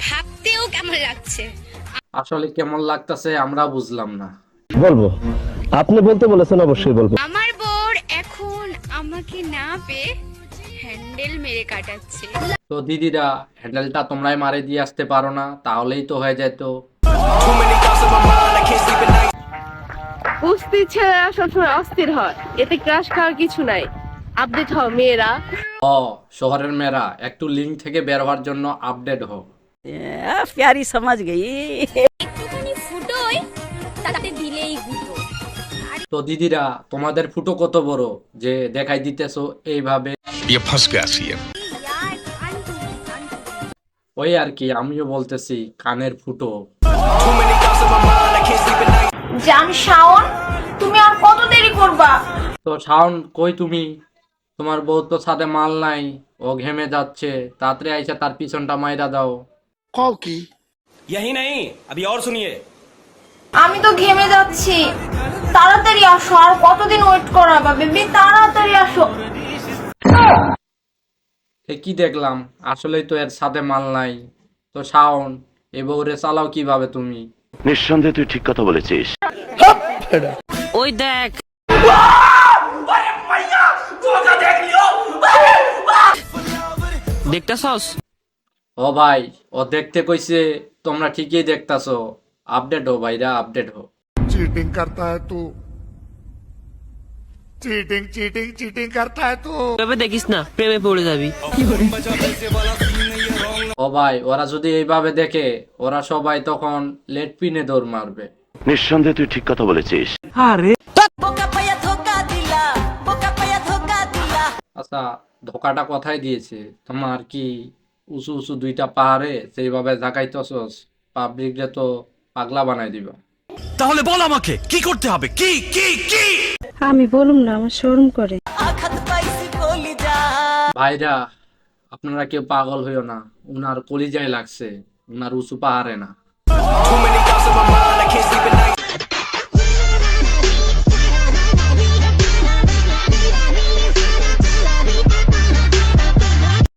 ভাবতেও কেমন লাগছে। আসলে কেমন লাগতেছে আমরা বুঝলাম না। বলবো, আপনি বলতে বলেছেন, অবশ্যই বলবো। আমার বর এখন আমাকে না পেয়ে হ্যান্ডেল মেরে কাটাচ্ছে। তো দিদিরা, হ্যান্ডেলটা তোমরাই মারে দিয়ে আসতে পারো না? তাহলেই তো হয়ে যেত। কুস্তি ছেলেরা সবসময় অস্থির হয়, এতে ক্রাশ খাওয়ার কিছু নাই। আপডেট হও মেয়েরা। শহরের মেয়েরা, একটু লিঙ্ক থেকে বের হওয়ার জন্য আপডেট হও। प्यारी समझ गई। একটুখানি ফুটোই তাতে দিলেই গুতো। তো দিদিরা, তোমাদের ফুটো কত বড় যে দেখাই দিতেছো এইভাবে? ये फंस गया सीएम। ওই আর কি, আমিও বলতেছি কানের ফুটো। জান শাওন, তুমি আর কত দেরি করবা? তো শাওন কই তুমি? তোমার বউ তো ছাদে মাল নাই, ও ঘেমে যাচ্ছে, তাড়াতাড়ি আইসা তার পিছনটা মাইরা দাও। यही नहीं, अभी और सुनिए। আমি তো ঘেমে যাচ্ছি, তাড়াতাড়ি আসো। আর কতদিন ওয়েট করাবা বেবি? তাড়াতাড়ি আসো। এ কি দেখলাম, আসলেই তো এর সাথে মাল নাই। তো শাওন, এ বউরে চালাও কিভাবে তুমি? নিঃসন্দেহে তুই ঠিক কথা বলেছিস। ওই দেখ, দেখতেছস? ও ভাই, ও দেখতে কইছে, তোমরা ঠিকই দেখতাছো। আপডেট হো ভাইরা, আপডেট হো। चीटिंग करता है तू, चीटिंग चीटिंग चीटिंग करता है तू। তবে দেখিস না, প্রেমে পড়ে যাবি। ও ভাই, ওরা যদি এইভাবে দেখে, ওরা সবাই তখন লেট পিনে দৌড় মারবে। নিঃসন্দেহে তুই ঠিক কথা বলেছিস। আচ্ছা, ধোকাটা কোথায় দিয়েছে? তোমার কি উঁচু উঁচু দুইটা পাহাড়ে সেইভাবে ঝাঁকাইতেছস? পাবলিকরে তো পাগলা বানাই দিবা। তাহলে বল আমাকে কি করতে হবে? কি কি কি? আমি বলুম না, আমার শরম করে। ভাইরা, আপনারা কেউ পাগল হইও না, উনার কলিজায় লাগছে, উনার উঁচু পাহাড়ে না।